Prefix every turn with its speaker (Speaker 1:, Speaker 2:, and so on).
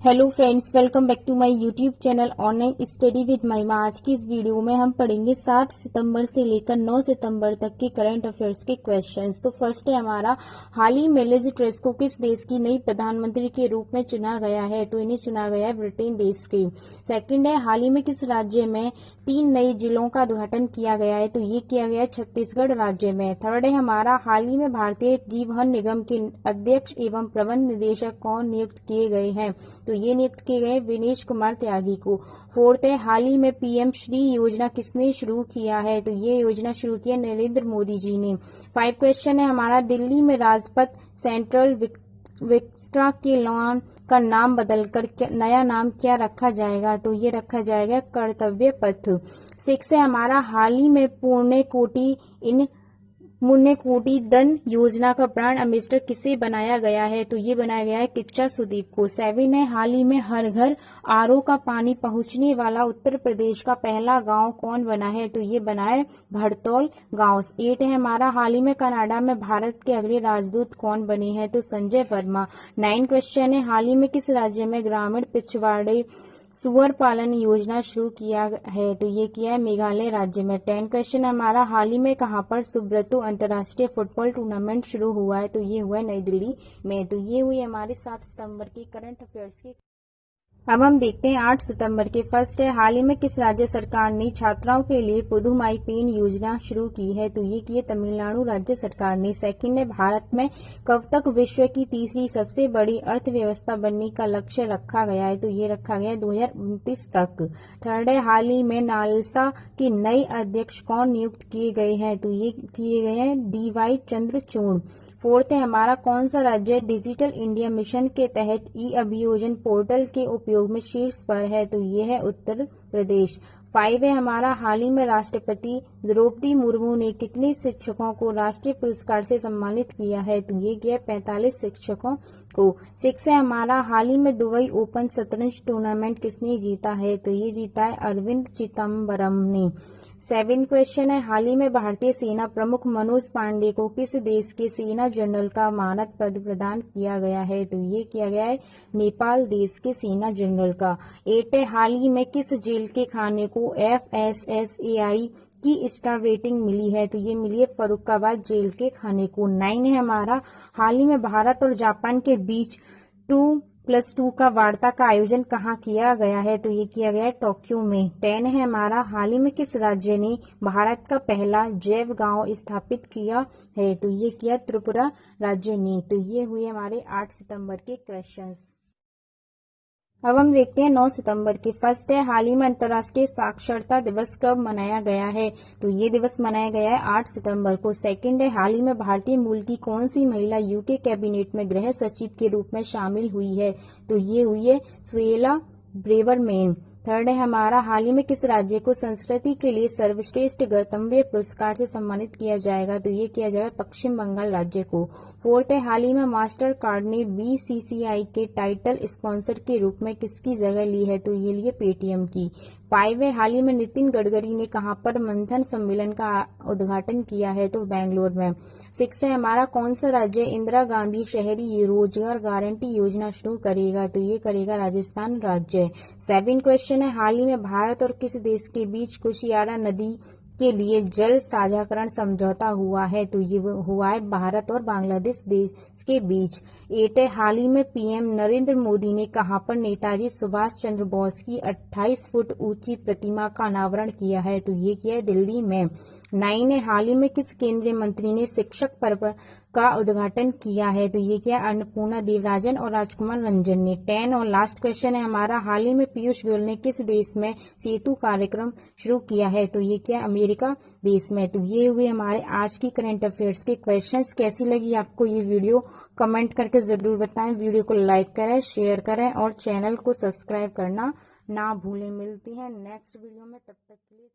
Speaker 1: Hello friends, welcome back to my YouTube channel online study with Mahima. आज की इस video में हम पढ़ेंगे 7 सितंबर से लेकर 9 सितंबर तक के करंट अफेयर्स के क्वेश्चंस। तो फर्स्ट है हमारा, हाल ही में लिज ट्रस को किस देश की नई प्रधानमंत्री के रूप में चुना गया है? तो इन्हें चुना गया है ब्रिटेन देश के। सेकंड है, हाल ही में किस राज्य में 3 नए जिलों का उद्घाटन किया गया है? तो ये किया गया है छत्तीसगढ़ राज्य में। थर्ड है हमारा, हाल ही में भारतीय जीवन निगम के अध्यक्ष एवं प्रबंध निदेशक कौन नियुक्त किए गए हैं? तो ये नियुक्त किए गए विनेश कुमार त्यागी को। फोर्थ है, हाल ही में पीएम श्री योजना किसने शुरू किया है? तो ये योजना शुरू किया नरेंद्र मोदी जी ने। 5 क्वेश्चन है हमारा, दिल्ली में राजपथ सेंट्रल विक्ट्रा के लॉन का नाम बदलकर नया नाम क्या रखा जाएगा? तो ये रखा जाएगा कर्तव्य पथ। 6 है हमारा, हाल ही में पुण्य कोटि धन योजना का ब्रांड एम्बेसडर किसे बनाया गया है? तो ये बनाया गया है किच्चा सुदीप को। 7 है, हाल ही में हर घर आरओ का पानी पहुंचने वाला उत्तर प्रदेश का पहला गांव कौन बना है? तो ये बना है भड़तौल गांव। 8 है हमारा, हाल ही में कनाडा में भारत के अगले राजदूत कौन बने हैं? तो संजय वर्मा। 9 क्वेश्चन है, हाल ही में किस राज्य में ग्रामीण पिछवाड़े सुअर पालन योजना शुरू किया है? तो ये किया है मेघालय राज्य में। 10 क्वेश्चन हमारा, हाल ही में कहां पर सुब्रतो अंतर्राष्ट्रीय फुटबॉल टूर्नामेंट शुरू हुआ है? तो ये हुआ है नई दिल्ली में। तो ये हुई हमारे 7 सितंबर के करंट अफेयर्स के। अब हम देखते हैं 8 सितंबर के। फर्स्ट है, हाल ही में किस राज्य सरकार ने छात्राओं के लिए पुदुमाई पेन योजना शुरू की है? तो ये की है तमिलनाडु राज्य सरकार ने। सेकंड है, भारत में कब तक विश्व की तीसरी सबसे बड़ी अर्थव्यवस्था बनने का लक्ष्य रखा गया है? तो ये रखा गया है 2029 तक। थर्ड है, हाल ही में नालसा के नए अध्यक्ष कौन नियुक्त किए गए हैं? तो ये किए गए हैं DY चंद्रचूड़। फोर्थ है हमारा, कौन सा राज्य डिजिटल इंडिया मिशन के तहत ई अभियोजन पोर्टल के उपयोग में शीर्ष पर है? तो ये है उत्तर प्रदेश। 5 है हमारा, हाल ही में राष्ट्रपति द्रौपदी मुर्मू ने कितने शिक्षकों को राष्ट्रीय पुरस्कार से सम्मानित किया है? तो ये किया 45 शिक्षकों को। 6 है हमारा, हाल ही में दुबई ओपन शतरंज टूर्नामेंट किसने जीता है? तो ये जीता है अरविंद चिदम्बरम ने। 7 क्वेश्चन है, हाल ही में भारतीय सेना प्रमुख मनोज पांडे को किस देश के सेना जनरल का मानद पद प्रदान किया गया है? तो ये किया गया है नेपाल देश के सेना जनरल का। 8 है, हाल ही में किस जेल के खाने को FSSAI की स्टार रेटिंग मिली है? तो ये मिली है फर्रुखाबाद जेल के खाने को। 9 है हमारा, हाल ही में भारत और जापान के बीच 2+2 का वार्ता का आयोजन कहाँ किया गया है? तो ये किया गया है टोक्यो में। 10 है हमारा, हाल ही में किस राज्य ने भारत का पहला जैव गांव स्थापित किया है? तो ये किया त्रिपुरा राज्य ने। तो ये हुए हमारे 8 सितंबर के क्वेश्चंस। अब हम देखते हैं 9 सितंबर के। फर्स्ट है, हाल ही में अंतर्राष्ट्रीय साक्षरता दिवस कब मनाया गया है? तो ये दिवस मनाया गया है 8 सितंबर को। सेकंड है, हाल ही में भारतीय मूल की कौन सी महिला यूके कैबिनेट में गृह सचिव के रूप में शामिल हुई है? तो ये हुई है सुएला ब्रेवरमैन। थर्ड है हमारा, हाल ही में किस राज्य को संस्कृति के लिए सर्वश्रेष्ठ गंतव्य पुरस्कार से सम्मानित किया जाएगा? तो ये किया जाएगा पश्चिम बंगाल राज्य को। फोर्थ है, हाल ही में मास्टर कार्ड ने BCCI के टाइटल स्पॉन्सर के रूप में किसकी जगह ली है? तो ये लिए पेटीएम की। 5 है, हाल ही में नितिन गडकरी ने कहां पर मंथन सम्मेलन का उद्घाटन किया है? तो बेंगलोर में। 6 है हमारा, कौन सा राज्य इंदिरा गांधी शहरी रोजगार गारंटी योजना शुरू करेगा? तो ये करेगा राजस्थान राज्य। 7 क्वेश्चन है, हाल ही में भारत और किस देश के बीच कुशियारा नदी के लिए जल साझाकरण समझौता हुआ है? तो ये हुआ है भारत और बांग्लादेश देश के बीच। 8 है, हाल ही में पीएम नरेंद्र मोदी ने कहां पर नेताजी सुभाष चंद्र बोस की 28 फुट ऊंची प्रतिमा का अनावरण किया है? तो ये किया है दिल्ली में। 9 है, हाल ही में किस केंद्रीय मंत्री ने शिक्षक पर्व का उद्घाटन किया है? तो ये क्या, अन्नपूर्णा देवराजन और राजकुमार रंजन ने। 10 और लास्ट क्वेश्चन है हमारा, हाल ही में पीयूष गोयल ने किस देश में सेतु कार्यक्रम शुरू किया है? तो ये क्या, अमेरिका देश में। तो ये हुए हमारे आज की करंट अफेयर्स के क्वेश्चंस। कैसी लगी आपको ये वीडियो? कमेंट करके जरूर बताएं। वीडियो को लाइक करें, शेयर करें और चैनल को सब्सक्राइब करना ना भूलें। मिलती हैं नेक्स्ट वीडियो में, तब तक के लिए।